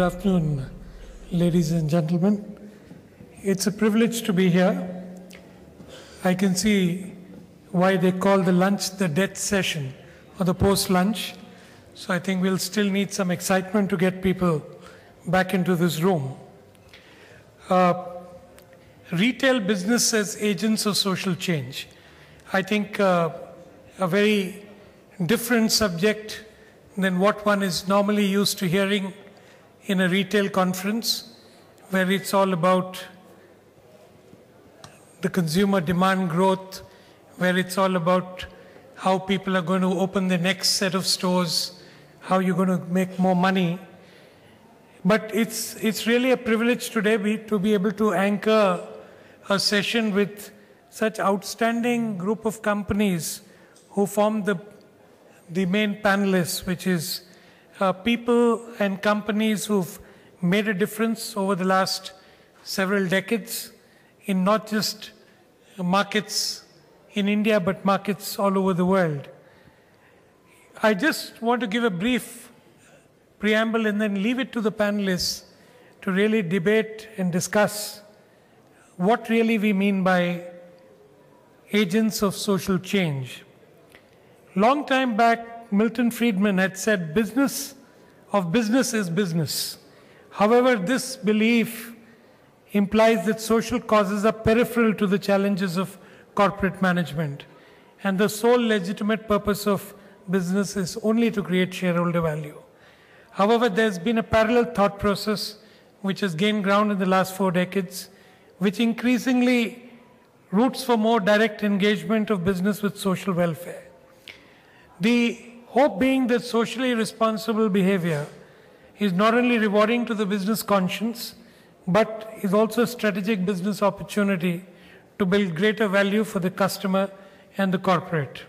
afternoon, ladies and gentlemen. It's a privilege to be here. I can see why they call the lunch the death session or the post-lunch. So I think we'll still need some excitement to get people back into this room. Retail business as agents of social change. I think a very different subject than what one is normally used to hearing in a retail conference, where it's all about the consumer demand growth, where it's all about how people are going to open the next set of stores, how you're going to make more money. But it's really a privilege today to be able to anchor a session with such outstanding group of companies who form the main panelists, which is people and companies who've made a difference over the last several decades in not just markets in India, but markets all over the world. I just want to give a brief preamble and then leave it to the panelists to really debate and discuss what really we mean by agents of social change. Long time back, Milton Friedman had said, business is business. However, this belief implies that social causes are peripheral to the challenges of corporate management, and the sole legitimate purpose of business is only to create shareholder value. However, there's been a parallel thought process which has gained ground in the last 4 decades, which increasingly roots for more direct engagement of business with social welfare. The hope being that socially responsible behavior is not only rewarding to the business conscience, but is also a strategic business opportunity to build greater value for the customer and the corporate.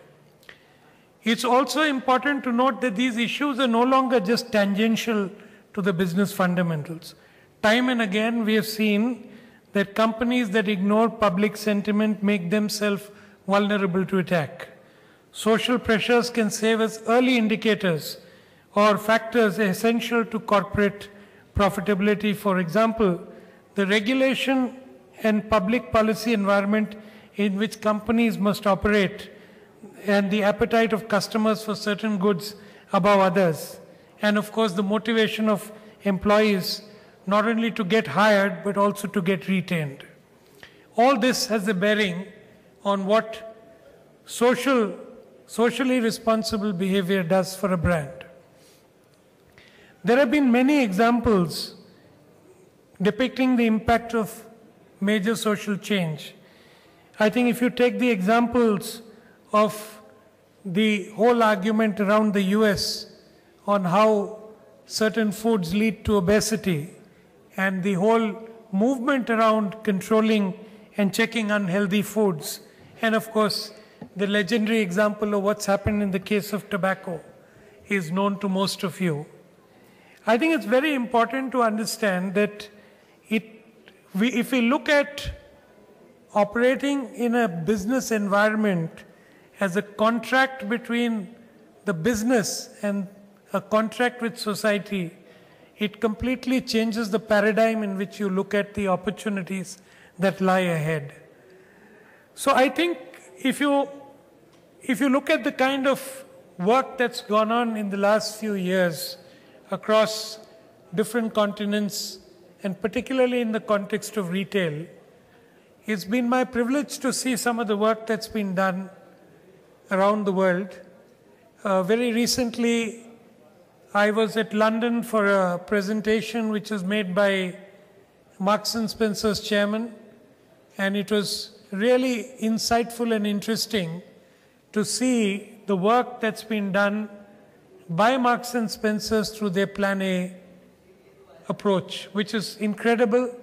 It's also important to note that these issues are no longer just tangential to the business fundamentals. Time and again, we have seen that companies that ignore public sentiment make themselves vulnerable to attack. Social pressures can serve as early indicators or factors essential to corporate profitability. For example, the regulation and public policy environment in which companies must operate, and the appetite of customers for certain goods above others, and of course the motivation of employees not only to get hired but also to get retained. All this has a bearing on what socially responsible behavior does for a brand. There have been many examples depicting the impact of major social change. I think if you take the examples of the whole argument around the US on how certain foods lead to obesity, and the whole movement around controlling and checking unhealthy foods, and of course the legendary example of what's happened in the case of tobacco is known to most of you. I think it's very important to understand that if we look at operating in a business environment as a contract between the business and a contract with society, it completely changes the paradigm in which you look at the opportunities that lie ahead. So I think if you look at the kind of work that's gone on in the last few years across different continents, and particularly in the context of retail, it's been my privilege to see some of the work that's been done around the world. Very recently, I was at London for a presentation which was made by Marks & Spencer's chairman, and it was really insightful and interesting to see the work that's been done by Marks & Spencer's through their Plan A approach, which is incredible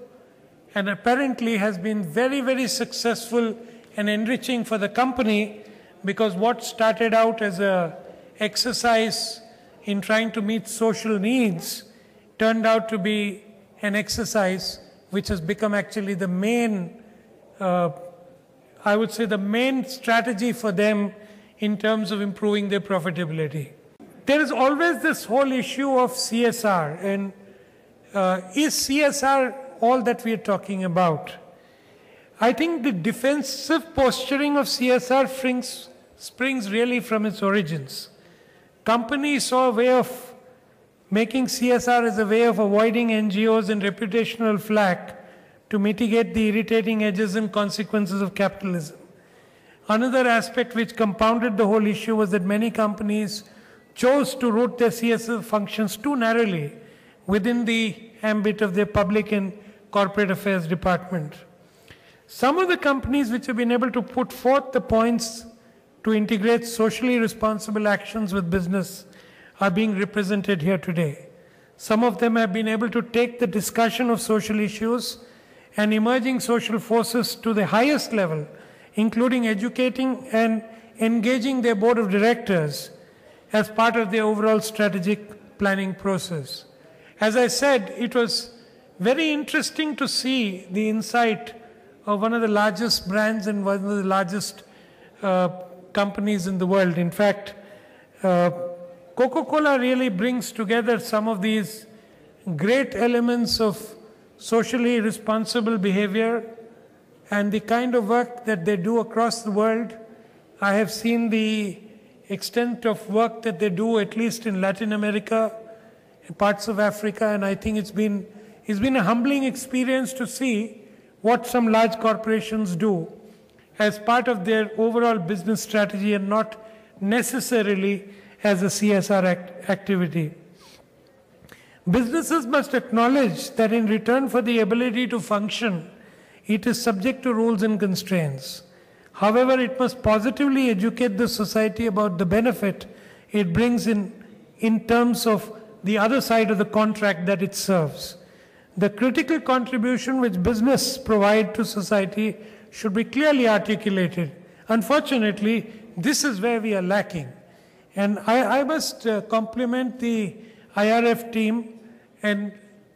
and apparently has been very, very successful and enriching for the company, because what started out as an exercise in trying to meet social needs turned out to be an exercise which has become actually the main, I would say the main strategy for them in terms of improving their profitability. There is always this whole issue of CSR, and is CSR all that we are talking about? I think the defensive posturing of CSR springs really from its origins. Companies saw a way of making CSR as a way of avoiding NGOs and reputational flack to mitigate the irritating edges and consequences of capitalism. Another aspect which compounded the whole issue was that many companies chose to root their CSR functions too narrowly within the ambit of their public and corporate affairs department. Some of the companies which have been able to put forth the points to integrate socially responsible actions with business are being represented here today. Some of them have been able to take the discussion of social issues and emerging social forces to the highest level, including educating and engaging their board of directors as part of their overall strategic planning process. As I said, it was very interesting to see the insight of one of the largest brands and one of the largest companies in the world. In fact, Coca-Cola really brings together some of these great elements of socially responsible behavior and the kind of work that they do across the world. I have seen the extent of work that they do, at least in Latin America, in parts of Africa, and I think it's been a humbling experience to see what some large corporations do as part of their overall business strategy and not necessarily as a CSR activity. Businesses must acknowledge that in return for the ability to function, it is subject to rules and constraints. However, it must positively educate the society about the benefit it brings in terms of the other side of the contract that it serves. The critical contribution which business provide to society should be clearly articulated. Unfortunately, this is where we are lacking. And I must compliment the IRF team, and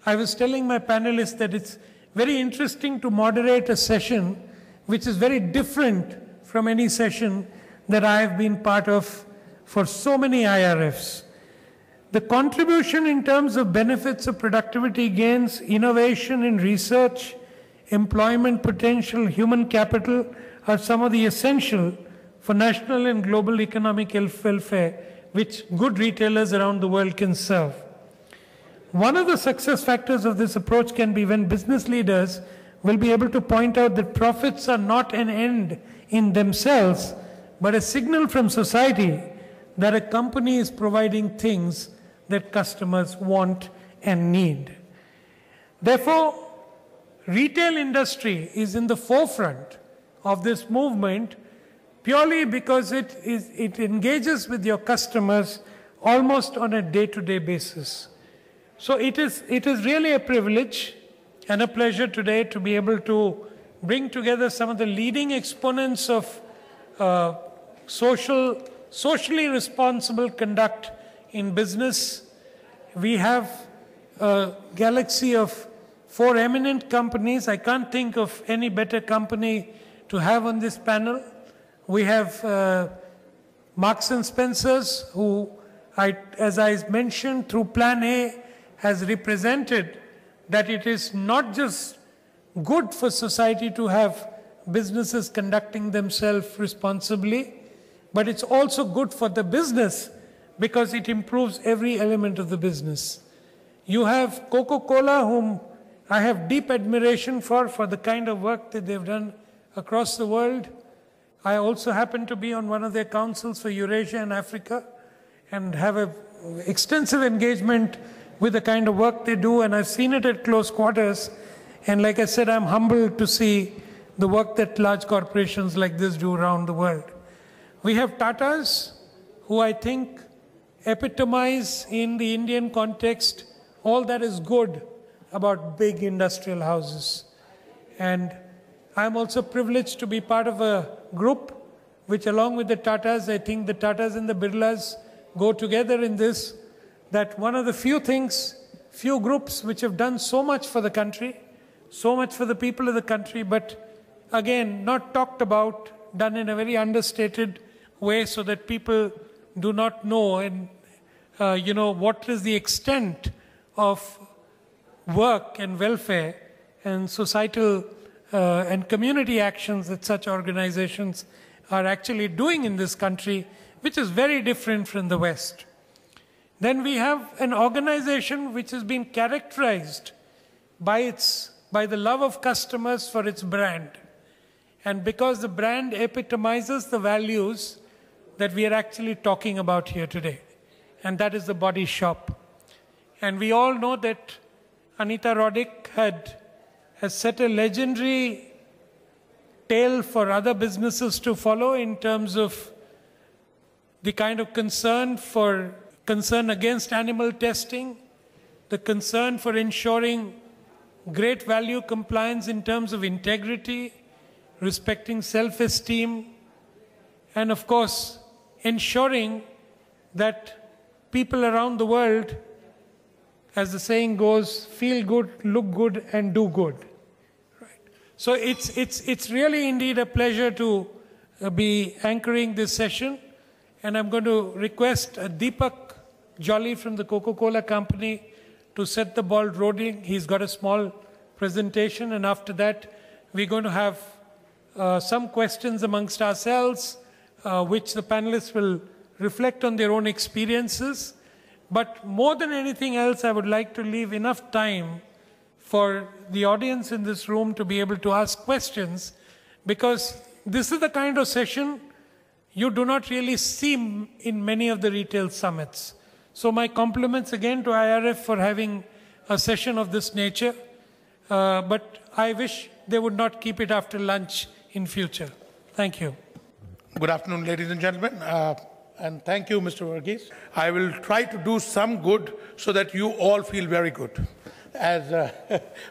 I was telling my panelists that it's very interesting to moderate a session which is very different from any session that I have been part of for so many IRFs. The contribution in terms of benefits of productivity gains, innovation in research, employment potential, human capital are some of the essential for national and global economic welfare which good retailers around the world can serve. One of the success factors of this approach can be when business leaders will be able to point out that profits are not an end in themselves, but a signal from society that a company is providing things that customers want and need. Therefore, retail industry is in the forefront of this movement purely because it engages with your customers almost on a day-to-day basis. So it is really a privilege and a pleasure today to be able to bring together some of the leading exponents of socially responsible conduct in business. We have a galaxy of 4 eminent companies. I can't think of any better company to have on this panel. We have Marks and Spencer's, who, as I mentioned, through Plan A, has represented that it is not just good for society to have businesses conducting themselves responsibly, but it's also good for the business because it improves every element of the business. You have Coca-Cola, whom I have deep admiration for the kind of work that they've done across the world. I also happen to be on one of their councils for Eurasia and Africa and have an extensive engagement with the kind of work they do, and I've seen it at close quarters. And like I said, I'm humbled to see the work that large corporations like this do around the world. We have Tatas, who I think epitomize in the Indian context all that is good about big industrial houses. And I'm also privileged to be part of a group which, along with the Tatas, I think the Tatas and the Birlas go together in this, that one of the few groups which have done so much for the country, so much for the people of the country, but again, not talked about, done in a very understated way so that people do not know and what is the extent of work and welfare and societal and community actions that such organizations are actually doing in this country, which is very different from the West. Then we have an organization which has been characterized by the love of customers for its brand. And because the brand epitomizes the values that we are actually talking about here today. And that is the Body Shop. And we all know that Anita Roddick has set a legendary tale for other businesses to follow in terms of the kind of concern against animal testing, the concern for ensuring great value compliance in terms of integrity, respecting self-esteem, and of course, ensuring that people around the world, as the saying goes, feel good, look good, and do good. Right. So it's really indeed a pleasure to be anchoring this session, and I'm going to request Deepak Jolly from the Coca-Cola Company to set the ball rolling. He's got a small presentation, and after that, we're going to have some questions amongst ourselves, which the panelists will reflect on their own experiences. But more than anything else, I would like to leave enough time for the audience in this room to be able to ask questions, because this is the kind of session you do not really see in many of the retail summits. So my compliments again to IRF for having a session of this nature, but I wish they would not keep it after lunch in future. Thank you. Good afternoon, ladies and gentlemen, and thank you, Mr. Varghese. I will try to do some good so that you all feel very good, as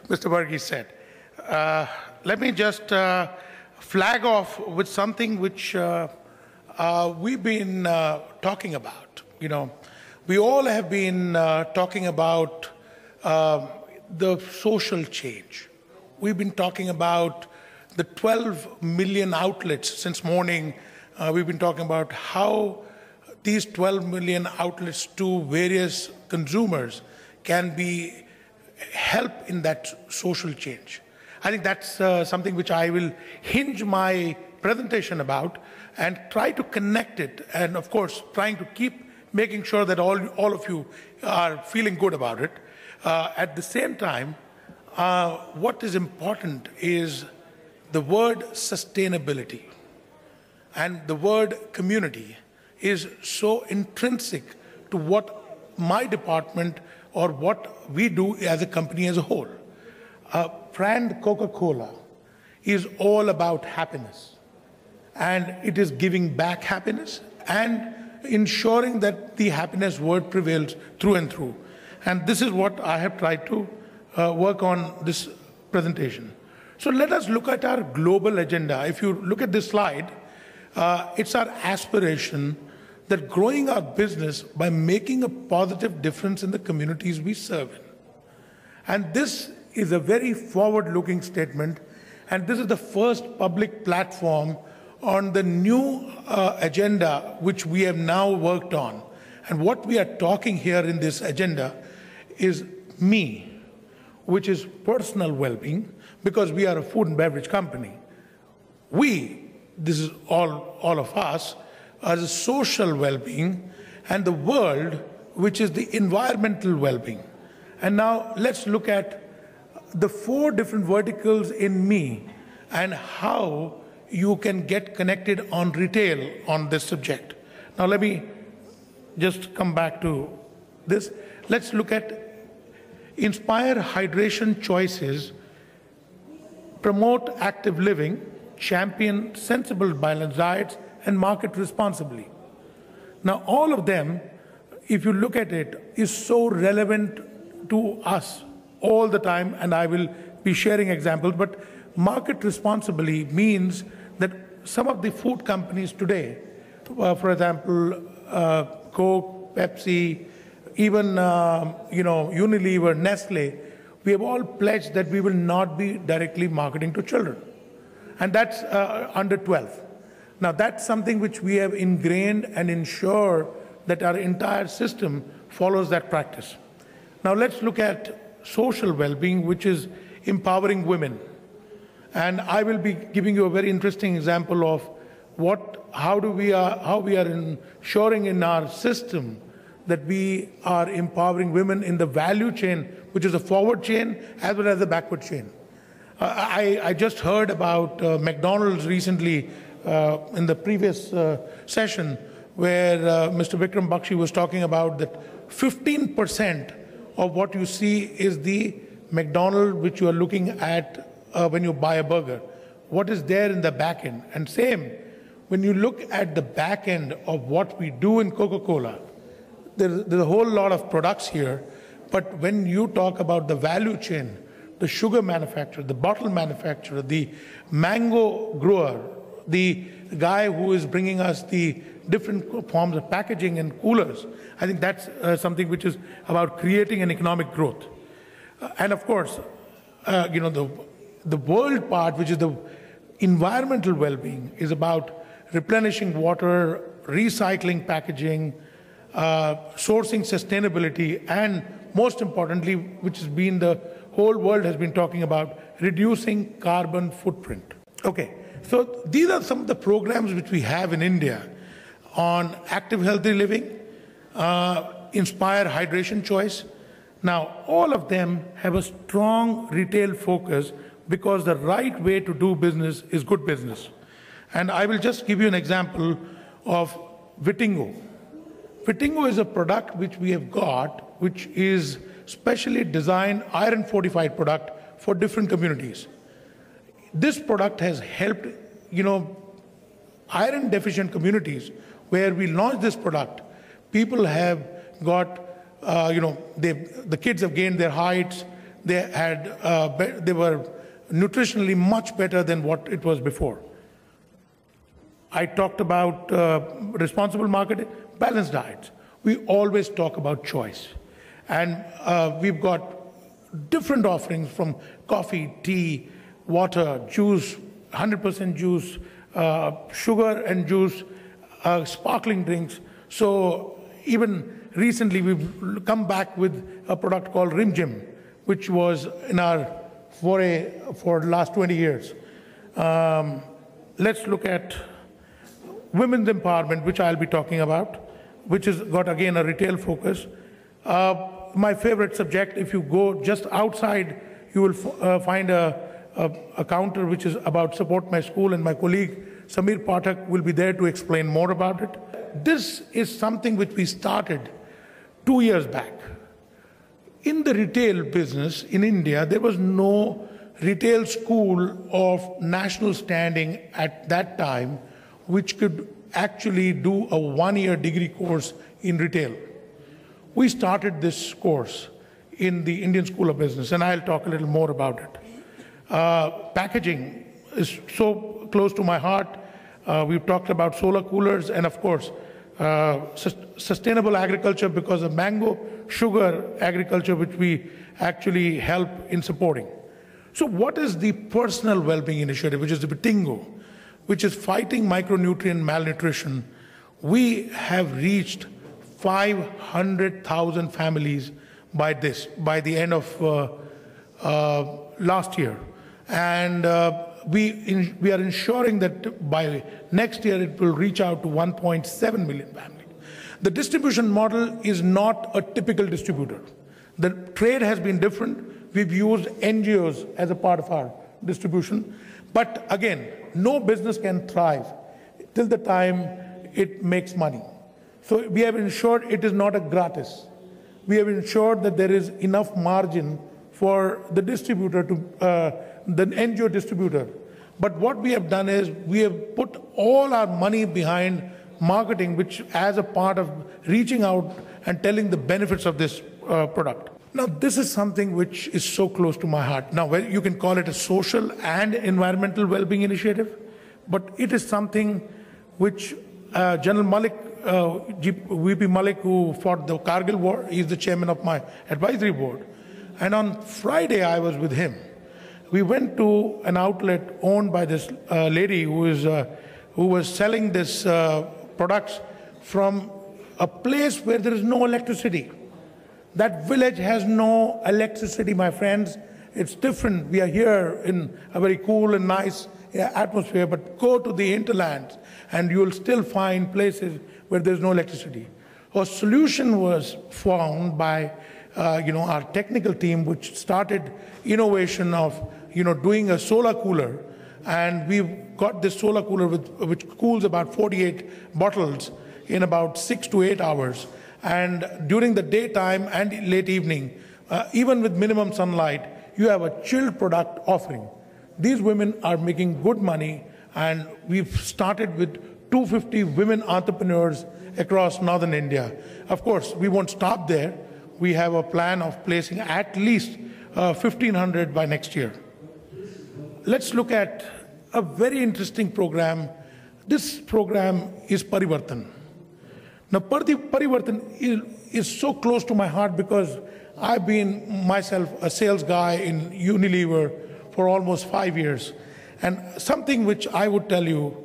Mr. Varghese said. Let me just flag off with something which we've been talking about. You know, we all have been talking about the social change. We've been talking about the 12 million outlets since morning. We've been talking about how these 12 million outlets to various consumers can be help in that social change. I think that's something which I will hinge my presentation about and try to connect it, and of course trying to keep making sure that all of you are feeling good about it. At the same time, what is important is the word sustainability and the word community is so intrinsic to what my department or what we do as a company as a whole. Brand Coca-Cola is all about happiness, and it is giving back happiness and ensuring that the happiness word prevails through and through. And this is what I have tried to work on this presentation. So let us look at our global agenda. If you look at this slide, it's our aspiration that growing our business by making a positive difference in the communities we serve in. And this is a very forward-looking statement, and this is the first public platform on the new agenda which we have now worked on. And what we are talking here in this agenda is me, which is personal well-being, because we are a food and beverage company. This is all of us, as a social well-being, and the world, which is the environmental well-being. And now let's look at the 4 different verticals in me and how you can get connected on retail on this subject. Now let me just come back to this. Let's look at inspire hydration choices, promote active living, champion sensible balanced diets, and market responsibly. Now all of them, if you look at it, is so relevant to us all the time, and I will be sharing examples, but market responsibly means that some of the food companies today, for example, Coke, Pepsi, even Unilever, Nestle, we have all pledged that we will not be directly marketing to children, and that's under 12. Now that's something which we have ingrained and ensure that our entire system follows that practice. Now let's look at social well-being, which is empowering women. And I will be giving you a very interesting example of how we are ensuring in our system that we are empowering women in the value chain, which is a forward chain as well as the backward chain. I just heard about McDonald's recently in the previous session, where Mr. Vikram Bakshi was talking about that 15% of what you see is the McDonald's which you are looking at when you buy a burger. What is there in the back end? And same, when you look at the back end of what we do in Coca-Cola, there's a whole lot of products here, but when you talk about the value chain, the sugar manufacturer, the bottle manufacturer, the mango grower, the guy who is bringing us the different forms of packaging and coolers, I think that's something which is about creating an economic growth. And of course, the world part, which is the environmental well-being, is about replenishing water, recycling packaging, sourcing sustainability, and most importantly, which has been the whole world has been talking about, reducing carbon footprint. Okay, so these are some of the programs which we have in India on active healthy living, inspire hydration choice. Now, all of them have a strong retail focus because the right way to do business is good business. And I will just give you an example of Vitingo. Vitingo is a product which we have got, which is specially designed iron fortified product for different communities. This product has helped, iron deficient communities where we launched this product. People have got, the kids have gained their heights. They were nutritionally much better than what it was before. I talked about responsible marketing, balanced diets. We always talk about choice. And we've got different offerings from coffee, tea, water, juice, 100% juice, sugar and juice, sparkling drinks. So even recently we've come back with a product called Rim Gym, which was in our foray for the last 20 years. Let's look at women's empowerment, which I'll be talking about, which has got, again, a retail focus. My favorite subject, if you go just outside, you will find a counter which is about Support My School, and my colleague Samir Pathak will be there to explain more about it. This is something which we started 2 years back. In the retail business in India, there was no retail school of national standing at that time which could actually do a one-year degree course in retail. We started this course in the Indian School of Business, and I'll talk a little more about it. Packaging is so close to my heart. We've talked about solar coolers and, of course, sustainable agriculture because of mango sugar agriculture, which we actually help in supporting. So what is the personal well-being initiative, which is the Vitingo, which is fighting micronutrient malnutrition? We have reached 500,000 families by the end of last year. And we are ensuring that by next year it will reach out to 1.7 million families. The distribution model is not a typical distributor. The trade has been different. We've used NGOs as a part of our distribution. But again, no business can thrive till the time it makes money. So we have ensured it is not a gratis. We have ensured that there is enough margin for the distributor, the NGO distributor. But what we have done is we have put all our money behind marketing, which as a part of reaching out and telling the benefits of this product. Now, this is something which is so close to my heart. Now, you can call it a social and environmental well-being initiative, but it is something which General Malik, VP Malik, who fought the Kargil war, is the chairman of my advisory board. And on Friday, I was with him. We went to an outlet owned by this lady who was selling this products from a place where there is no electricity. That village has no electricity, my friends. It's different. We are here in a very cool and nice atmosphere, but go to the hinterlands and you will still find places where there's no electricity. A solution was found by our technical team, which started innovation of doing a solar cooler, and we've got this solar cooler which cools about 48 bottles in about 6 to 8 hours. And during the daytime and late evening, even with minimum sunlight, you have a chilled product offering. These women are making good money, and we've started with 250 women entrepreneurs across northern India. Of course, we won't stop there. We have a plan of placing at least 1,500 by next year. Let's look at a very interesting program. This program is Parivartan. Now, Parivartan is so close to my heart because I've been myself a sales guy in Unilever for almost 5 years. And something which I would tell you,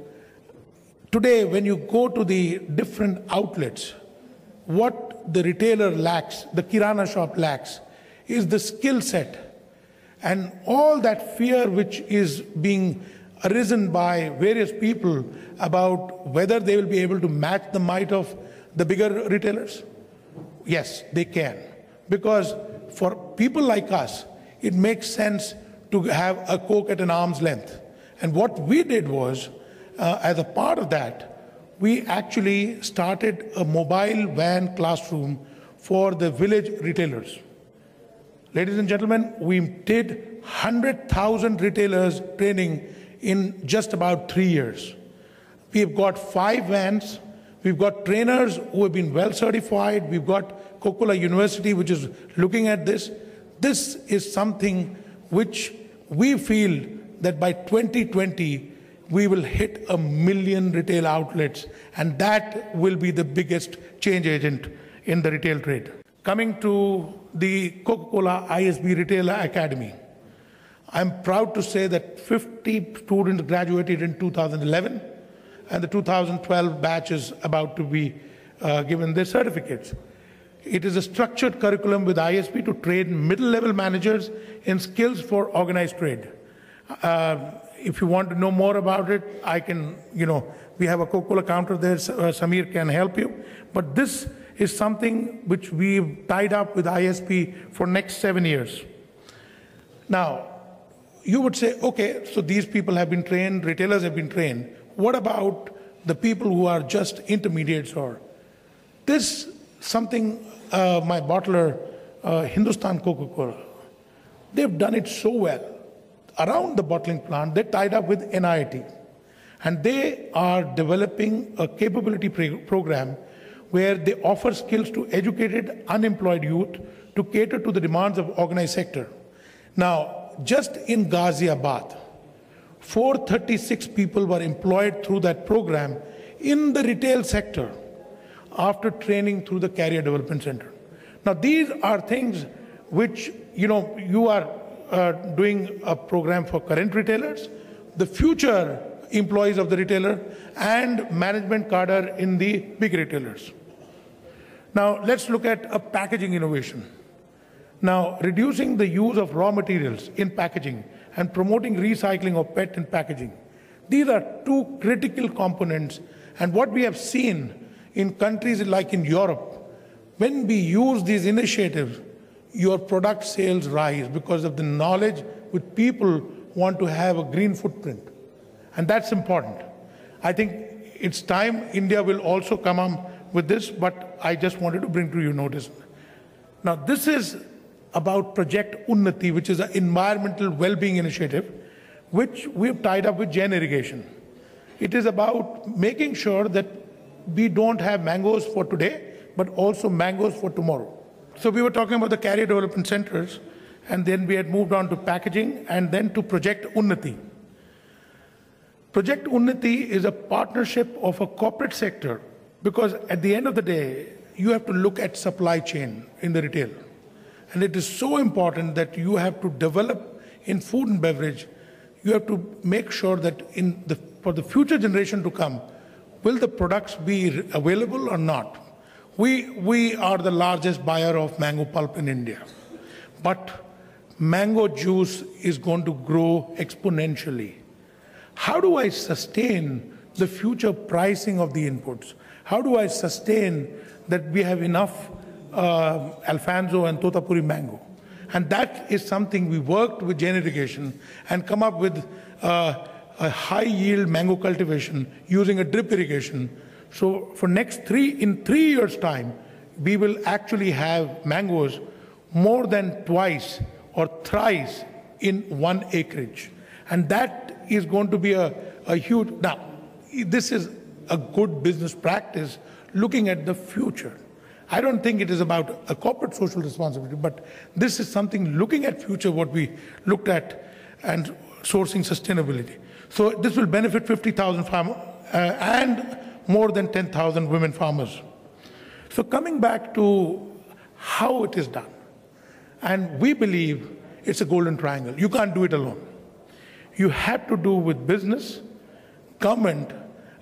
today when you go to the different outlets, what the retailer lacks, the Kirana shop lacks, is the skill set. And all that fear which is being arisen by various people about whether they will be able to match the might of the bigger retailers. Yes, they can. Because for people like us, it makes sense to have a Coke at an arm's length. And what we did was, as a part of that, we actually started a mobile van classroom for the village retailers. Ladies and gentlemen, we did 100,000 retailers training in just about 3 years. We've got 5 vans. We've got trainers who have been well certified. We've got Coca-Cola University, which is looking at this. This is something which we feel that by 2020, we will hit 1 million retail outlets, and that will be the biggest change agent in the retail trade. Coming to the Coca-Cola ISB Retailer Academy, I'm proud to say that 50 students graduated in 2011, and the 2012 batch is about to be given their certificates. It is a structured curriculum with ISB to train middle-level managers in skills for organized trade. If you want to know more about it, I can, we have a Coca-Cola counter there, Samir can help you. But this is something which we've tied up with ISP for next 7 years. Now, you would say, okay, so these people have been trained, retailers have been trained. What about the people who are just intermediates? Or this something my bottler, Hindustan Coca-Cola, they've done it so well. Around the bottling plant, they tied up with NIT. And they are developing a capability program where they offer skills to educated, unemployed youth to cater to the demands of organized sector. Now, just in Ghaziabad, 436 people were employed through that program in the retail sector after training through the Career Development Center. Now, these are things which, you are doing a program for current retailers, the future employees of the retailer, and management cadre in the big retailers. Now, let's look at a packaging innovation. Now, reducing the use of raw materials in packaging and promoting recycling of PET in packaging. These are 2 critical components. And what we have seen in countries like in Europe, when we use these initiatives, your product sales rise because of the knowledge with people want to have a green footprint. And that's important. I think it's time India will also come up with this, but I just wanted to bring to your notice. Now, this is about Project Unnati, which is an environmental well-being initiative, which we've tied up with Jain Irrigation. It is about making sure that we don't have mangoes for today, but also mangoes for tomorrow. So we were talking about the Career Development Centers, and then we had moved on to packaging, and then to Project Unnati. Project Unnati is a partnership of a corporate sector, because at the end of the day, you have to look at supply chain in the retail. And it is so important that you have to develop in food and beverage, you have to make sure that for the future generation to come, will the products be available or not? We are the largest buyer of mango pulp in India, but mango juice is going to grow exponentially. How do I sustain the future pricing of the inputs? How do I sustain that we have enough Alfonso and Totapuri mango? And that is something we worked with Jain Irrigation and come up with a high yield mango cultivation using a drip irrigation. So for in 3 years' time, we will actually have mangoes more than twice or thrice in one acreage. And that is going to be a huge, now, this is a good business practice looking at the future. I don't think it is about a corporate social responsibility, but this is something looking at future, what we looked at, and sourcing sustainability. So this will benefit 50,000 farmers and more than 10,000 women farmers. So coming back to how it is done, and we believe it's a golden triangle. You can't do it alone. You have to do with business, government,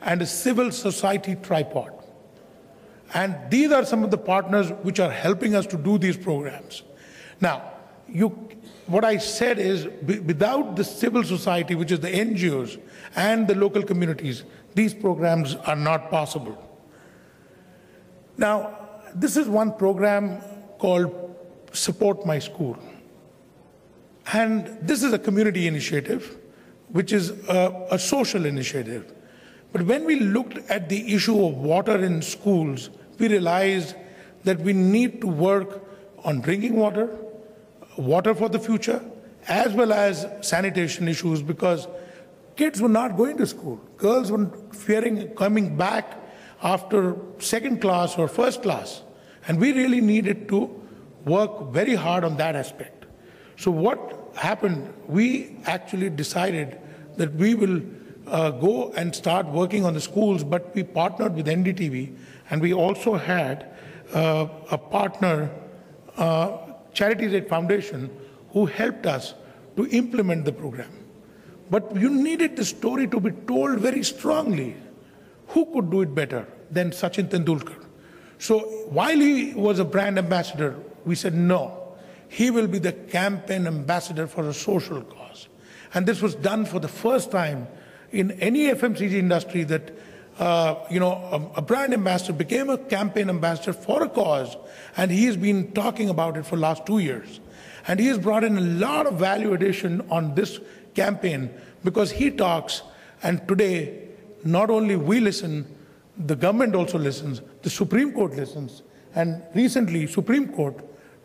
and a civil society tripod. And these are some of the partners which are helping us to do these programs. Now, what I said is, without the civil society, which is the NGOs and the local communities, these programs are not possible. Now, this is one program called Support My School. And this is a community initiative, which is a social initiative. But when we looked at the issue of water in schools, we realized that we need to work on drinking water, water for the future, as well as sanitation issues, because kids were not going to school. Girls were fearing coming back after second class or first class. And we really needed to work very hard on that aspect. So what happened, we actually decided that we will go and start working on the schools, but we partnered with NDTV, and we also had a partner, Charities Aid Foundation, who helped us to implement the program. But you needed the story to be told very strongly. Who could do it better than Sachin Tendulkar? So while he was a brand ambassador, we said no, he will be the campaign ambassador for a social cause. And this was done for the first time in any FMCG industry, that a brand ambassador became a campaign ambassador for a cause, and he has been talking about it for the last 2 years. And he has brought in a lot of value addition on this campaign, because he talks, and today not only we listen, the government also listens, the Supreme Court listens, and recently Supreme Court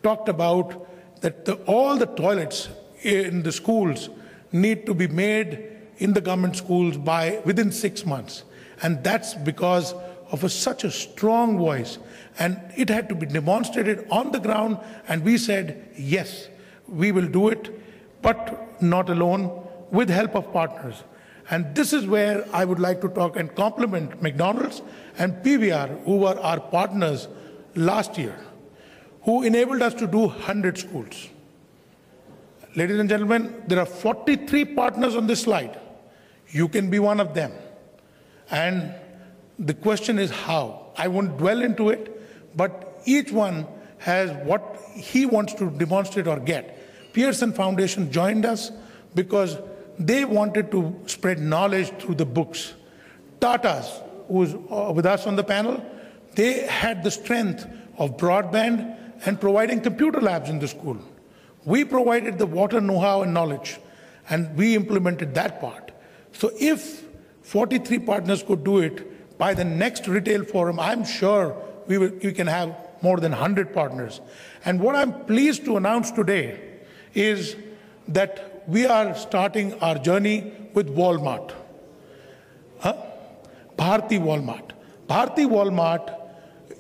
talked about that all the toilets in the schools need to be made in the government schools within 6 months. And that's because of such a strong voice. And it had to be demonstrated on the ground, and we said, yes, we will do it, but not alone, with help of partners. And this is where I would like to talk and compliment McDonald's and PVR, who were our partners last year, who enabled us to do 100 schools. Ladies and gentlemen, there are 43 partners on this slide. You can be one of them. And the question is how. I won't dwell into it, but each one has what he wants to demonstrate or get. Pearson Foundation joined us because they wanted to spread knowledge through the books. Tata's, who's with us on the panel, they had the strength of broadband and providing computer labs in the school. We provided the water know-how and knowledge, and we implemented that part. So if 43 partners could do it, by the next retail forum, I'm sure we can have more than 100 partners. And what I'm pleased to announce today is that we are starting our journey with Walmart. Bharti Walmart. Bharti Walmart,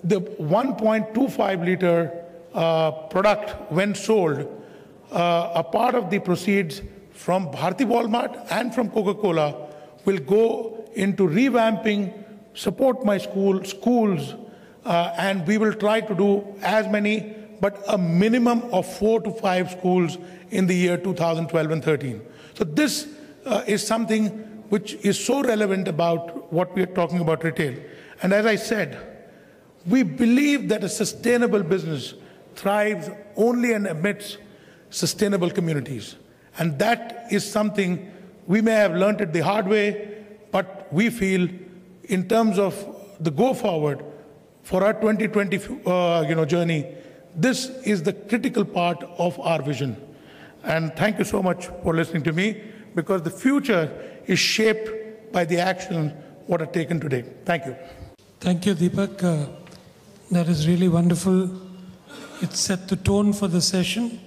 the 1.25 liter product, when sold, a part of the proceeds from Bharti Walmart and from Coca-Cola will go into revamping Support My schools, and we will try to do as many, but a minimum of 4 to 5 schools in the year 2012 and 13. So this is something which is so relevant about what we are talking about retail. And as I said, We believe that a sustainable business thrives only and amidst sustainable communities. And that is something we may have learned it the hard way, but we feel in terms of the go forward for our 2020 journey, this is the critical part of our vision. And thank you so much for listening to me, because the future is shaped by the action what are taken today. Thank you. Thank you, Deepak. That is really wonderful. It set the tone for the session.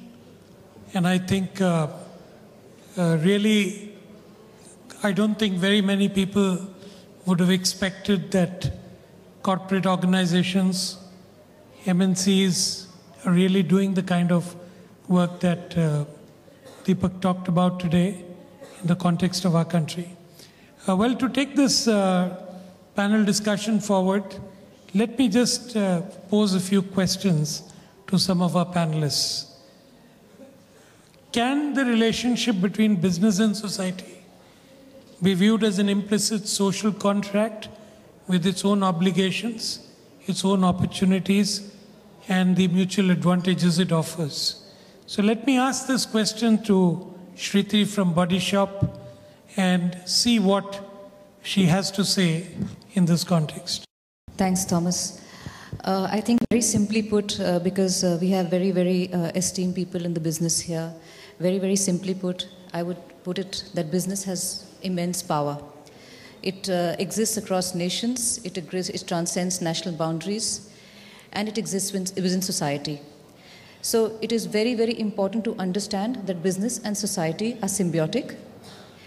And I think really, I don't think very many people would have expected that corporate organizations, MNCs, are really doing the kind of work that Deepak talked about today in the context of our country. Well, to take this panel discussion forward, let me just pose a few questions to some of our panelists. Can the relationship between business and society be viewed as an implicit social contract with its own obligations, its own opportunities, and the mutual advantages it offers? So let me ask this question to Shriti from Body Shop and see what she has to say in this context. Thanks, Thomas. I think very simply put, because we have very, very esteemed people in the business here, very, very simply put, I would put it that business has immense power. It exists across nations, it transcends national boundaries, and it exists within society. So it is very, very important to understand that business and society are symbiotic,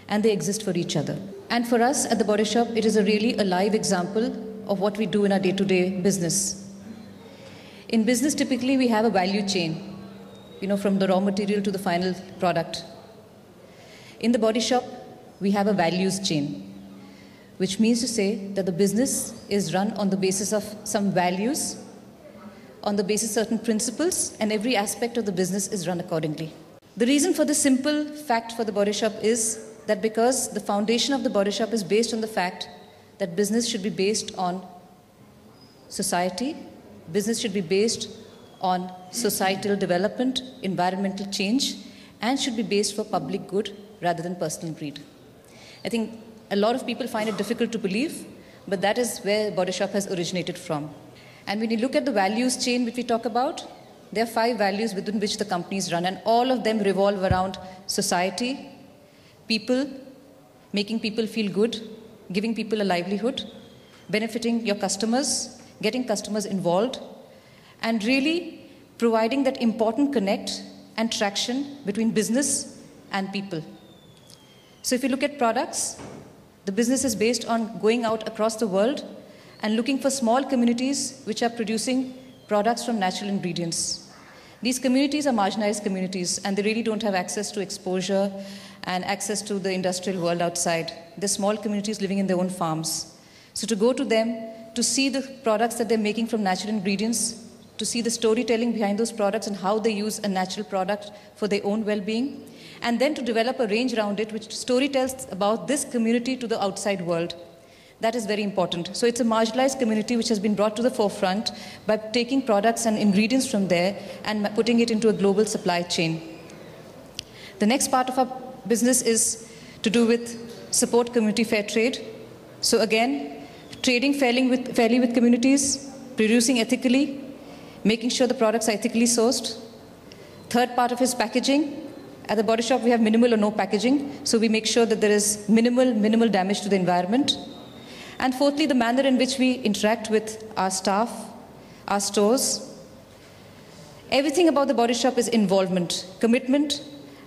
and they exist for each other. And for us at the Body Shop, it is a live example of what we do in our day-to-day business. In business, typically we have a value chain, from the raw material to the final product. In the Body Shop, we have a values chain, which means to say that the business is run on the basis of some values, on the basis of certain principles, and every aspect of the business is run accordingly. The reason for the simple fact for the Body Shop is that because the foundation of the Body Shop is based on the fact that business should be based on society, business should be based on societal development, environmental change, and should be based for public good rather than personal greed. I think a lot of people find it difficult to believe, but that is where Body Shop has originated from. And when you look at the values chain which we talk about, there are 5 values within which the companies run, and all of them revolve around society, people, making people feel good, giving people a livelihood, benefiting your customers, getting customers involved, and really providing that important connect and traction between business and people. So if you look at products, the business is based on going out across the world and looking for small communities which are producing products from natural ingredients. These communities are marginalized communities, and they really don't have access to exposure and access to the industrial world outside. They're small communities living in their own farms. So to go to them, to see the products that they're making from natural ingredients, to see the storytelling behind those products and how they use a natural product for their own well-being, and then to develop a range around it which story tells about this community to the outside world. That is very important. So it's a marginalized community which has been brought to the forefront by taking products and ingredients from there and putting it into a global supply chain. The next part of our business is to do with support community fair trade. So again, trading fairly with communities, producing ethically, making sure the products are ethically sourced. Third part of is packaging. At the Body Shop, we have minimal or no packaging, so we make sure that there is minimal damage to the environment. And fourthly, the manner in which we interact with our staff, our stores. Everything about the Body Shop is involvement, commitment,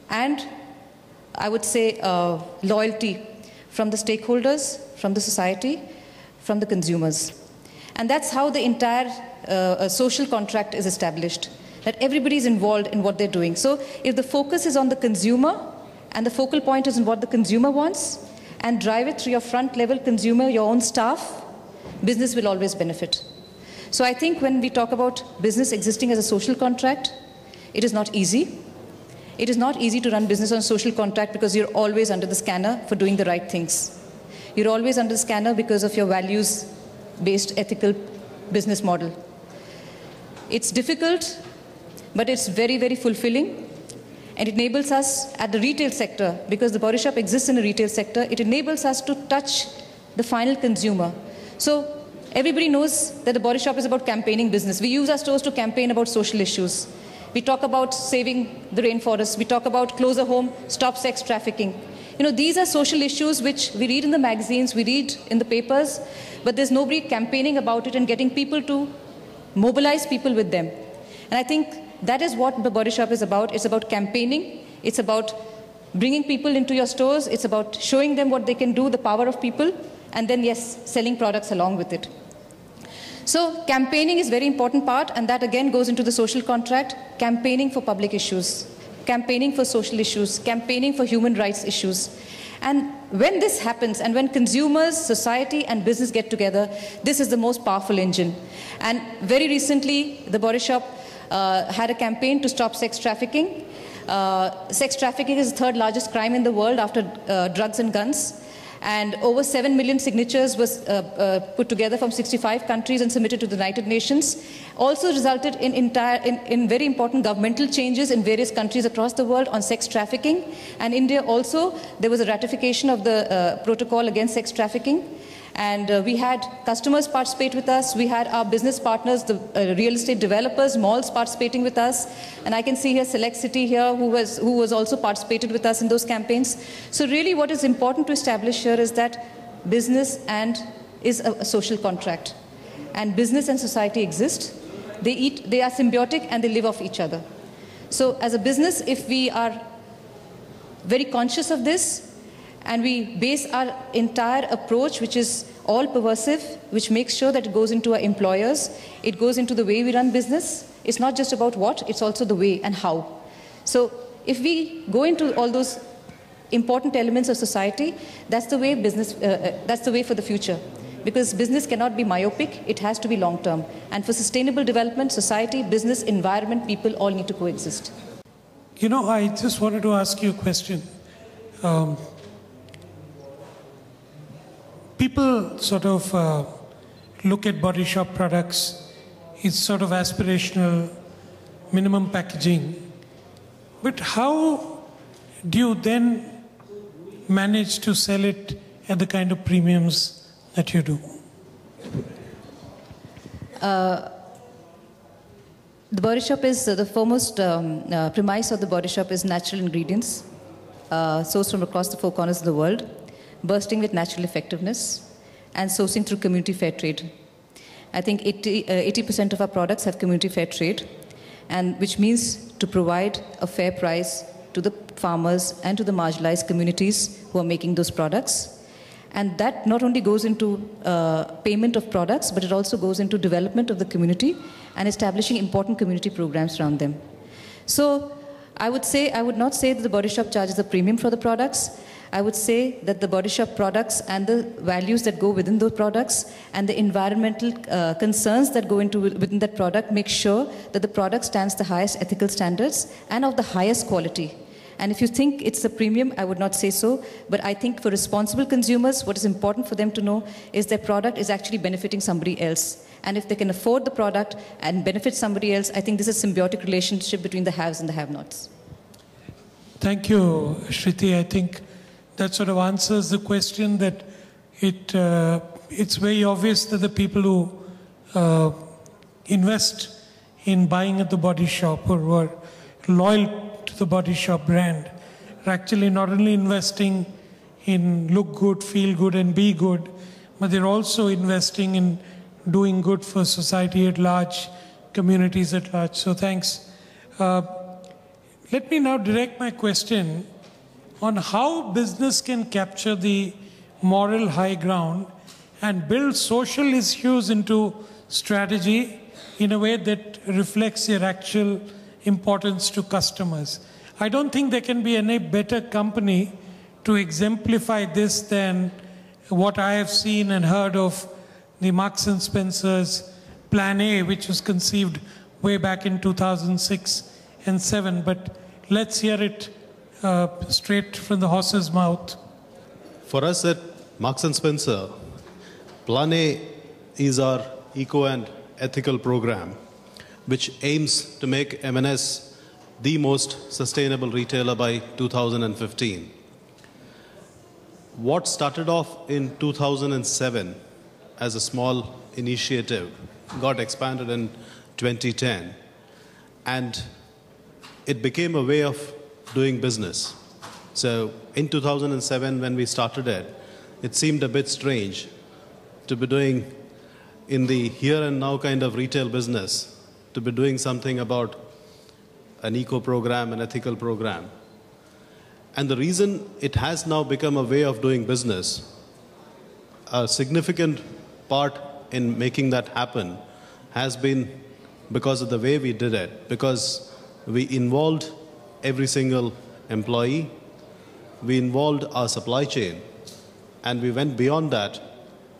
and I would say loyalty from the stakeholders, from the society, from the consumers. And that's how the entire social contract is established, that everybody is involved in what they're doing. So if the focus is on the consumer and the focal point is on what the consumer wants, and drive it through your front level consumer, your own staff, business will always benefit. So I think when we talk about business existing as a social contract, it is not easy. It is not easy to run business on a social contract because you're always under the scanner for doing the right things. You're always under the scanner because of your values-based ethical business model. It's difficult, but it's very, very fulfilling. And it enables us at the retail sector, because the Body Shop exists in the retail sector, it enables us to touch the final consumer. So everybody knows that the Body Shop is about campaigning business. We use our stores to campaign about social issues. We talk about saving the rainforest. We talk about closer home, stop sex trafficking. You know, these are social issues which we read in the magazines, we read in the papers, but there's nobody campaigning about it and getting people to mobilize people with them. And I think that is what the Body Shop is about. It's about campaigning. It's about bringing people into your stores. It's about showing them what they can do, the power of people, and then, yes, selling products along with it. So campaigning is a very important part, and that again goes into the social contract, campaigning for public issues, campaigning for social issues, campaigning for human rights issues. And when this happens, and when consumers, society, and business get together, this is the most powerful engine. And very recently, the Body Shop had a campaign to stop sex trafficking. Sex trafficking is the third largest crime in the world after drugs and guns. And over 7 million signatures was put together from 65 countries and submitted to the United Nations. Also resulted in very important governmental changes in various countries across the world on sex trafficking. And India also, there was a ratification of the protocol against sex trafficking. And we had customers participate with us. We had our business partners, the real estate developers, malls participating with us. And I can see here Select City here who was also participated with us in those campaigns. So really what is important to establish here is that business is a social contract. And business and society exist. They are symbiotic and they live off each other. So as a business, if we are very conscious of this, and we base our entire approach, which is all pervasive, which makes sure that it goes into our employers, it goes into the way we run business. It's not just about what, it's also the way and how. So if we go into all those important elements of society, that's the way business, that's the way for the future. Because business cannot be myopic, it has to be long-term. And for sustainable development, society, business, environment, people all need to coexist. You know, I just wanted to ask you a question. People sort of look at Body Shop products, it's sort of aspirational, minimum packaging. But how do you then manage to sell it at the kind of premiums that you do? The Body Shop is the foremost premise of the Body Shop is natural ingredients sourced from across the four corners of the world, bursting with natural effectiveness, and sourcing through community fair trade. I think 80% of our products have community fair trade, and which means to provide a fair price to the farmers and to the marginalized communities who are making those products. And that not only goes into payment of products, but it also goes into development of the community and establishing important community programs around them. So I would not say that the Body Shop charges a premium for the products. I would say that the Body Shop products and the values that go within those products and the environmental concerns that go into within that product make sure that the product stands the highest ethical standards and of the highest quality. And if you think it's a premium, I would not say so. But I think for responsible consumers, what is important for them to know is their product is actually benefiting somebody else. And if they can afford the product and benefit somebody else, I think this is a symbiotic relationship between the haves and the have-nots. Thank you, Shriti. I think that sort of answers the question that it's very obvious that the people who invest in buying at the Body Shop or who are loyal to the Body Shop brand are actually not only investing in look good, feel good and be good, but they're also investing in doing good for society at large, communities at large. So thanks. Let me now direct my question on how business can capture the moral high ground and build social issues into strategy in a way that reflects their actual importance to customers. I don't think there can be any better company to exemplify this than what I have seen and heard of the Marks and Spencer's Plan A, which was conceived way back in 2006 and 7. But let's hear it straight from the horse's mouth. For us at Marks and Spencer, Plan A is our eco and ethical program, which aims to make M&S the most sustainable retailer by 2015. What started off in 2007 as a small initiative got expanded in 2010, and it became a way of doing business. So in 2007, when we started it, it seemed a bit strange to be doing in the here and now kind of retail business, to be doing something about an eco program, an ethical program. And the reason it has now become a way of doing business, a significant part in making that happen has been because of the way we did it, because we involved every single employee, we involved our supply chain, and we went beyond that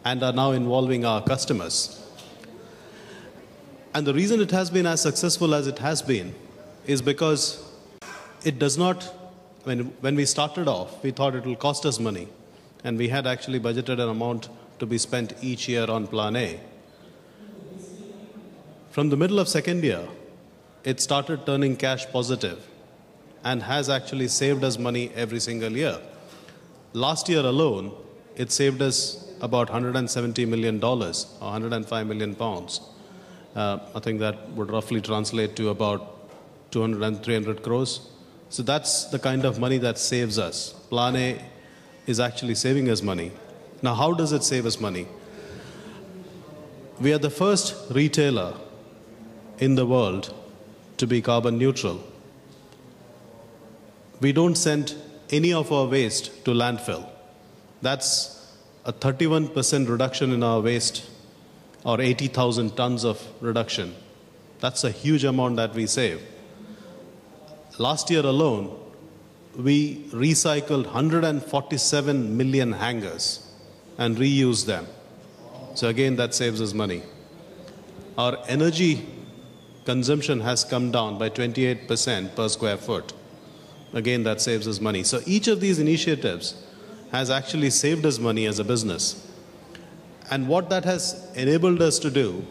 and are now involving our customers. And the reason it has been as successful as it has been is because it does not, when we started off, we thought it will cost us money, and we had actually budgeted an amount to be spent each year on Plan A. From the middle of second year, it started turning cash positive and has actually saved us money every single year. Last year alone, it saved us about $170 million, or 105 million pounds. I think that would roughly translate to about 200 and 300 crores. So that's the kind of money that saves us. Plan A is actually saving us money. Now, how does it save us money? We are the first retailer in the world to be carbon neutral. We don't send any of our waste to landfill. That's a 31% reduction in our waste, or 80,000 tons of reduction. That's a huge amount that we save. Last year alone, we recycled 147 million hangers and reused them. So again, that saves us money. Our energy consumption has come down by 28% per square foot. Again, that saves us money. So each of these initiatives has actually saved us money as a business. And what that has enabled us to do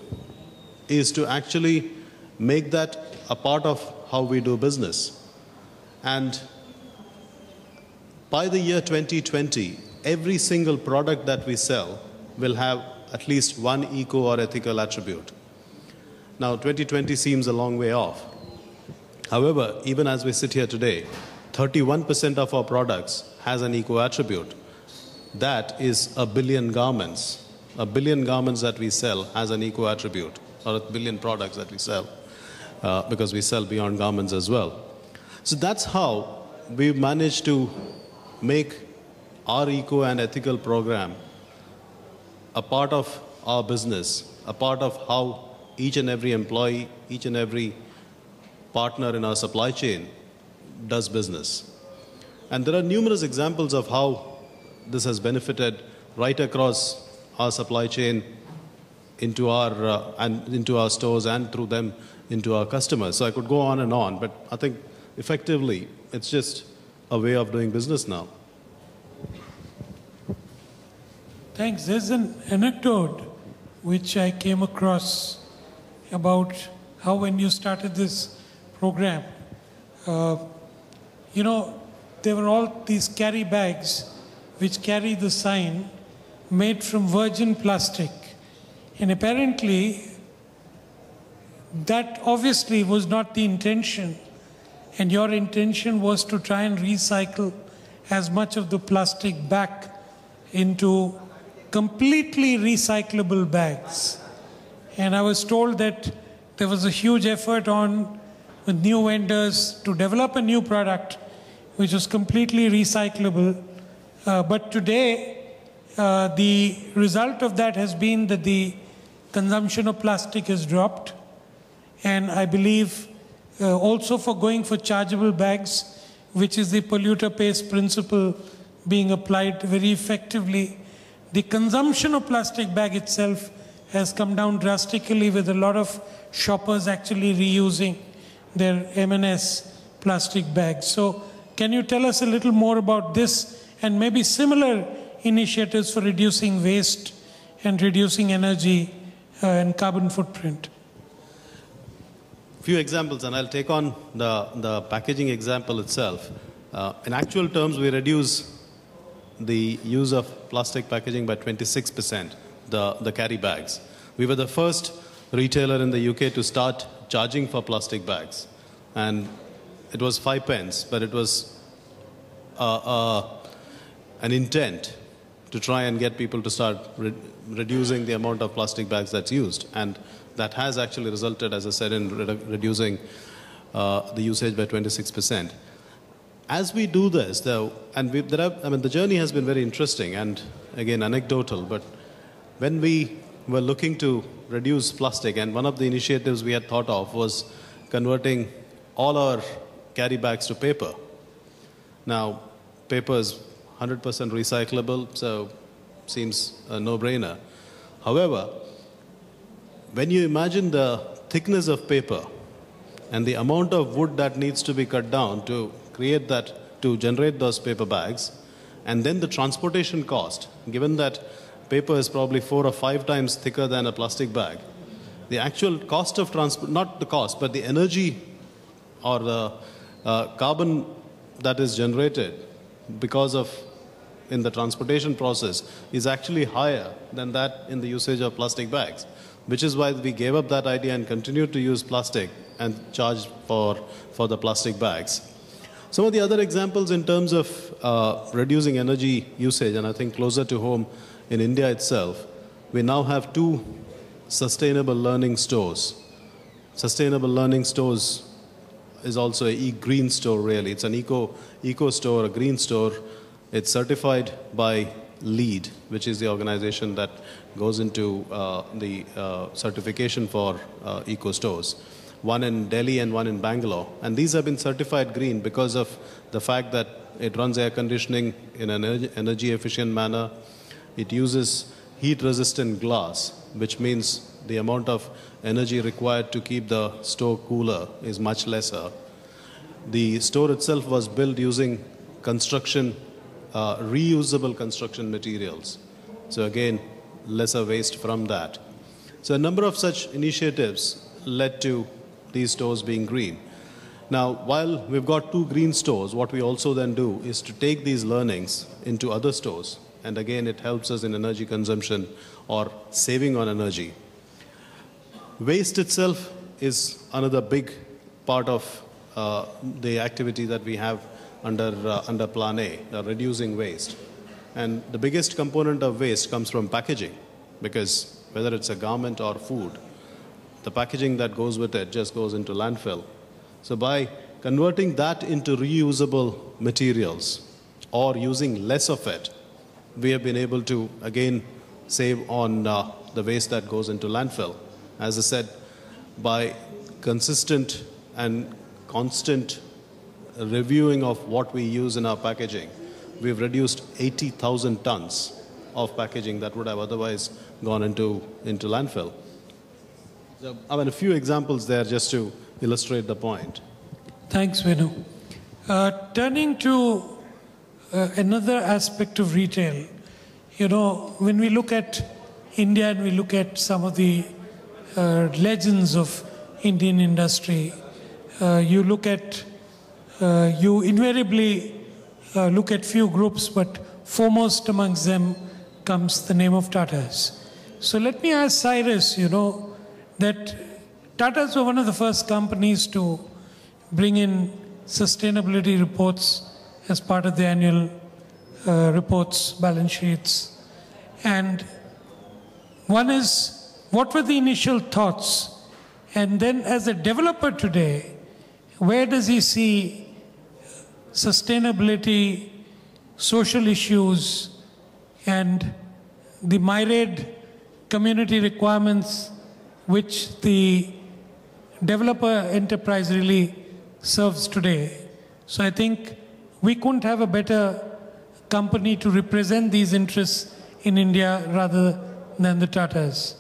is to actually make that a part of how we do business. And by the year 2020, every single product that we sell will have at least one eco or ethical attribute. Now, 2020 seems a long way off. However, even as we sit here today, 31% of our products has an eco attribute. That is 1 billion garments. 1 billion garments that we sell has an eco attribute, or 1 billion products that we sell, because we sell beyond garments as well. So that's how we've managed to make our eco and ethical program a part of our business, a part of how each and every employee, each and every partner in our supply chain does business. And there are numerous examples of how this has benefited right across our supply chain into our stores and through them into our customers. So I could go on, but I think effectively it's just a way of doing business now. Thanks. There's an anecdote which I came across about how when you started this program, there were all these carry bags which carry the sign made from virgin plastic. And apparently, that obviously was not the intention. And your intention was to try and recycle as much of the plastic back into completely recyclable bags. And I was told that there was a huge effort on with new vendors to develop a new product which was completely recyclable. But today, the result of that has been that the consumption of plastic has dropped. And I believe also for going for chargeable bags, which is the polluter pays principle being applied very effectively, the consumption of plastic bag itself has come down drastically, with a lot of shoppers actually reusing their M&S plastic bags. So can you tell us a little more about this and maybe similar initiatives for reducing waste and reducing energy and carbon footprint. Few examples, and I'll take on the packaging example itself. In actual terms, we reduce the use of plastic packaging by 26%, the carry bags. We were the first retailer in the UK to start charging for plastic bags. And it was 5 pence, but it was an intent to try and get people to start reducing the amount of plastic bags that's used. And that has actually resulted, as I said, in reducing the usage by 26%. As we do this, though, and the journey has been very interesting and, again, anecdotal, but when we were looking to reduce plastic, and one of the initiatives we had thought of was converting all our carry bags to paper. Now, paper is 100% recyclable, so seems a no-brainer. However, when you imagine the thickness of paper and the amount of wood that needs to be cut down to create that, to generate those paper bags, and then the transportation cost, given that paper is probably 4 or 5 times thicker than a plastic bag, the actual cost of transport, not the cost, but the energy or the carbon that is generated because of in the transportation process is actually higher than that in the usage of plastic bags, which is why we gave up that idea and continued to use plastic and charge for the plastic bags. Some of the other examples in terms of reducing energy usage, and I think closer to home in India itself, we now have 2 sustainable learning stores. Sustainable learning stores is also a green store, really. It's an eco store, a green store. It's certified by LEED, which is the organization that goes into the certification for eco stores. One in Delhi and one in Bangalore. And these have been certified green because of the fact that it runs air conditioning in an energy efficient manner. It uses heat-resistant glass, which means the amount of energy required to keep the store cooler is much lesser. The store itself was built using reusable construction materials. So again, lesser waste from that. So a number of such initiatives led to these stores being green. Now, while we've got 2 green stores, what we also then do is to take these learnings into other stores. And again, it helps us in energy consumption or saving on energy. Waste itself is another big part of the activity that we have under Plan A, reducing waste. And the biggest component of waste comes from packaging, because whether it's a garment or food, the packaging that goes with it just goes into landfill. So by converting that into reusable materials or using less of it, we have been able to, again, save on the waste that goes into landfill. As I said, by consistent and constant reviewing of what we use in our packaging, we've reduced 80,000 tons of packaging that would have otherwise gone into landfill. So, I mean, a few examples there just to illustrate the point. Thanks, Venu. Turning to another aspect of retail, you know, when we look at India and we look at some of the legends of Indian industry, you invariably look at few groups, but foremost amongst them comes the name of Tatas. So let me ask Cyrus, you know, that Tatas were one of the first companies to bring in sustainability reports as part of the annual reports, balance sheets. And one is, what were the initial thoughts? And then as a developer today, where does he see sustainability, social issues, and the myriad community requirements which the developer enterprise really serves today? So I think we couldn't have a better company to represent these interests in India rather than the Tatas.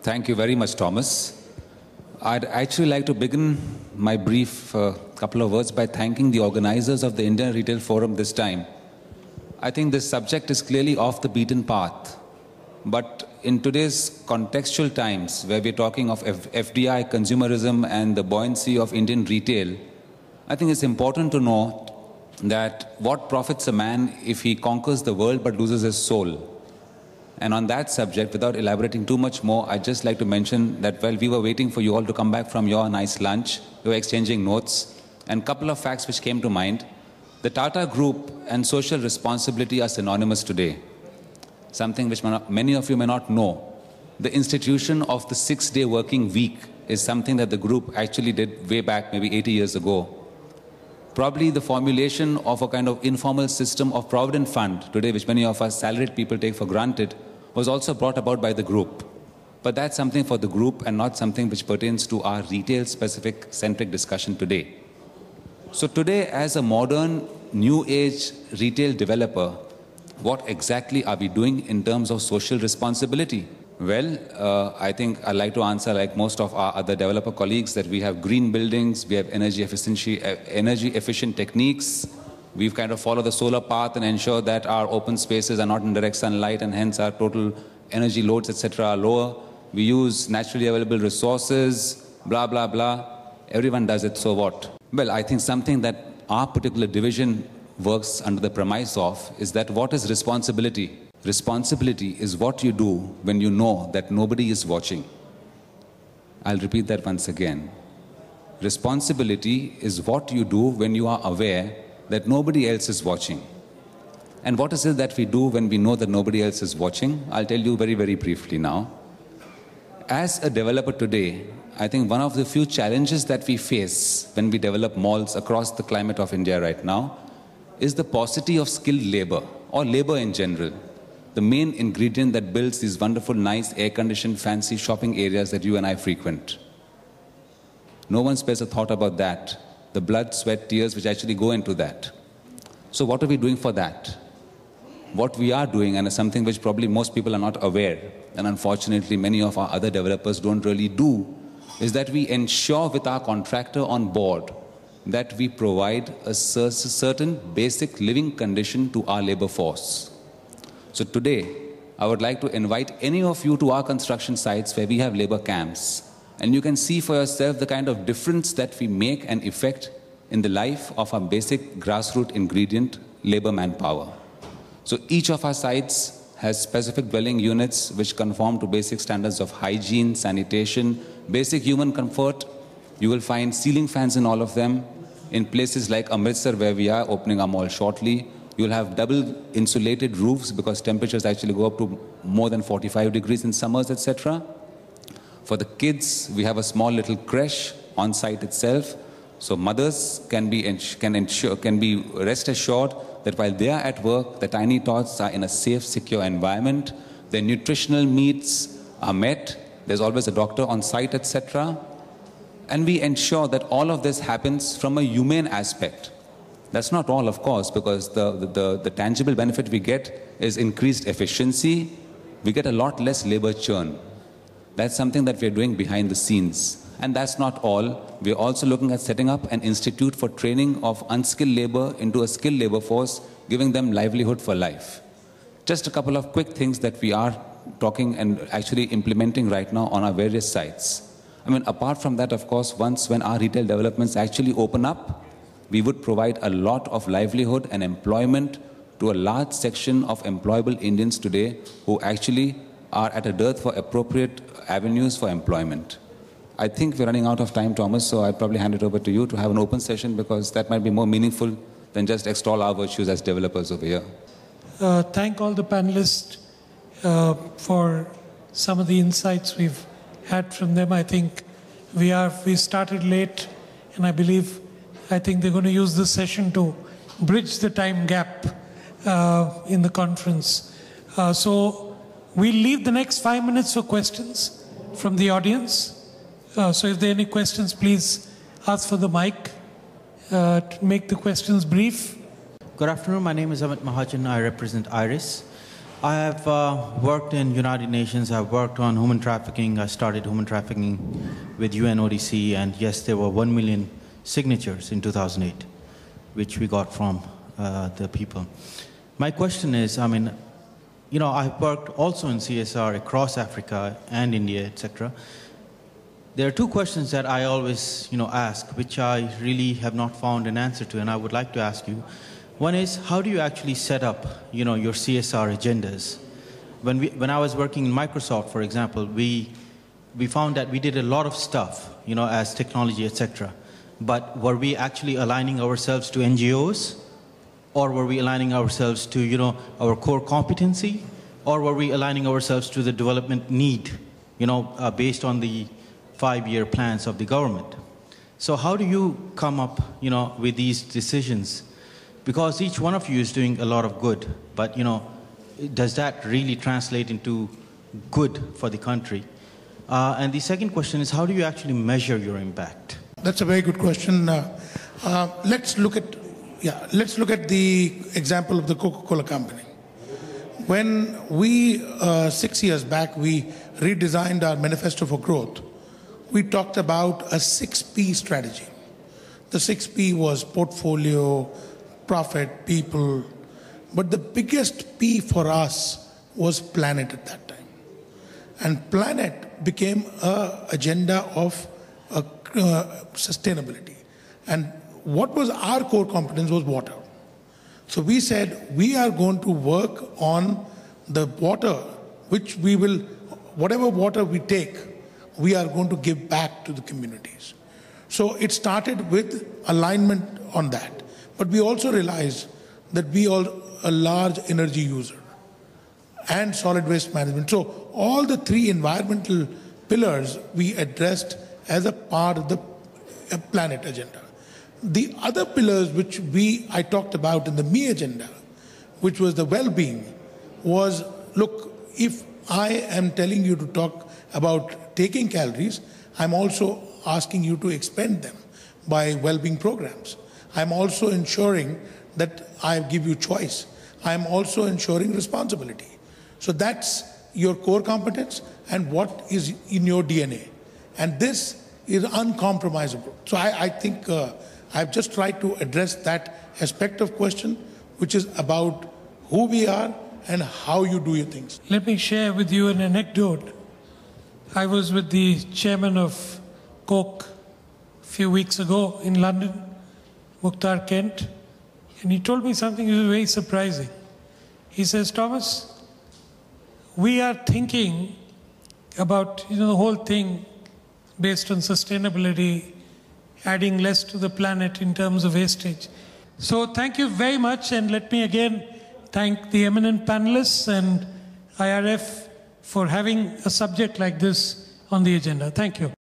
Thank you very much, Thomas. I'd actually like to begin my brief couple of words by thanking the organizers of the Indian Retail Forum this time. I think this subject is clearly off the beaten path, but in today's contextual times, where we're talking of FDI, consumerism, and the buoyancy of Indian retail, I think it's important to know that what profits a man if he conquers the world but loses his soul? And on that subject, without elaborating too much more, I'd just like to mention that while we were waiting for you all to come back from your nice lunch, we were exchanging notes, and a couple of facts which came to mind. The Tata Group and social responsibility are synonymous today, something which many of you may not know. The institution of the 6-day working week is something that the group actually did way back, maybe 80 years ago. Probably the formulation of a kind of informal system of provident fund today, which many of us salaried people take for granted, was also brought about by the group. But that's something for the group and not something which pertains to our retail-specific centric discussion today. So today, as a modern, new-age retail developer, what exactly are we doing in terms of social responsibility? Well, I think I'd like to answer, like most of our other developer colleagues, that we have green buildings, we have energy efficient techniques. We've kind of followed the solar path and ensure that our open spaces are not in direct sunlight, and hence our total energy loads, etc., are lower. We use naturally available resources, blah, blah, blah. Everyone does it, so what? Well, I think something that our particular division works under the premise of is that what is responsibility? Responsibility is what you do when you know that nobody is watching. I'll repeat that once again. Responsibility is what you do when you are aware that nobody else is watching. And what is it that we do when we know that nobody else is watching? I'll tell you very, very briefly now. As a developer today, I think one of the few challenges that we face when we develop malls across the climate of India right now is the paucity of skilled labor, or labor in general. The main ingredient that builds these wonderful, nice, air-conditioned, fancy shopping areas that you and I frequent. No one spares a thought about that. The blood, sweat, tears which actually go into that. So what are we doing for that? What we are doing, and is something which probably most people are not aware, and unfortunately many of our other developers don't really do, is that we ensure with our contractor on board that we provide a certain basic living condition to our labor force. So today, I would like to invite any of you to our construction sites where we have labor camps, and you can see for yourself the kind of difference that we make and effect in the life of our basic grassroots ingredient, labor manpower. So each of our sites has specific dwelling units which conform to basic standards of hygiene, sanitation, basic human comfort. You will find ceiling fans in all of them. In places like Amritsar, where we are opening our mall shortly, you'll have double insulated roofs because temperatures actually go up to more than 45 degrees in summers, etc. For the kids, we have a small little creche on site itself. So mothers can be rest assured that while they are at work, the tiny tots are in a safe, secure environment. Their nutritional needs are met. There's always a doctor on site, etc. And we ensure that all of this happens from a humane aspect. That's not all, of course, because the tangible benefit we get is increased efficiency. We get a lot less labor churn. That's something that we're doing behind the scenes. And that's not all. We're also looking at setting up an institute for training of unskilled labor into a skilled labor force, giving them livelihood for life. Just a couple of quick things that we are talking and actually implementing right now on our various sites. I mean, apart from that, of course, when our retail developments actually open up, we would provide a lot of livelihood and employment to a large section of employable Indians today who actually are at a dearth for appropriate avenues for employment. I think we're running out of time, Thomas, so I'll probably hand it over to you to have an open session because that might be more meaningful than just extol our virtues as developers over here. Thank all the panelists for some of the insights we've had from them. I think we started late, and I think they're going to use this session to bridge the time gap in the conference. So we'll leave the next 5 minutes for questions from the audience. So if there are any questions, please ask for the mic to make the questions brief. Good afternoon. My name is Amit Mahajan. I represent IRIS. I have worked in United Nations. I've worked on human trafficking. I started human trafficking with UNODC, and yes, there were 1 million signatures in 2008, which we got from the people. My question is, I mean, I've worked also in CSR across Africa and India, etc. There are two questions that I always, ask, which I really have not found an answer to, and I would like to ask you. One is, how do you actually set up, your CSR agendas? When I was working in Microsoft, for example, we found that we did a lot of stuff, as technology, etc. But were we actually aligning ourselves to NGOs? Or were we aligning ourselves to, our core competency? Or were we aligning ourselves to the development need, based on the 5-year plans of the government? So how do you come up, with these decisions? Because each one of you is doing a lot of good, but, does that really translate into good for the country? And the second question is, how do you actually measure your impact? That's a very good question. Let's look at the example of the Coca-Cola company. When we, 6 years back, we redesigned our manifesto for growth, we talked about a 6P strategy. The 6P was portfolio, profit, people, but the biggest P for us was planet at that time. And planet became an agenda of sustainability. And what was our core competence was water. So we said, we are going to work on the water, which we will, whatever water we take, we are going to give back to the communities. So it started with alignment on that. But we also realized that we are a large energy user and solid waste management. So all the three environmental pillars we addressed as a part of the planet agenda. The other pillars which I talked about in the Me agenda, which was the well-being, was, look, if I am telling you to talk about taking calories, I'm also asking you to expend them by well-being programs. I'm also ensuring that I give you choice. I'm also ensuring responsibility. So that's your core competence and what is in your DNA. And this is uncompromisable. So I think I've just tried to address that aspect of question, which is about who we are and how you do your things. Let me share with you an anecdote. I was with the chairman of Coke a few weeks ago in London, Mukhtar Kent, and he told me something that was very surprising. He says, Thomas, we are thinking about the whole thing based on sustainability, adding less to the planet in terms of wastage. So thank you very much, and let me again thank the eminent panelists and IRF for having a subject like this on the agenda. Thank you.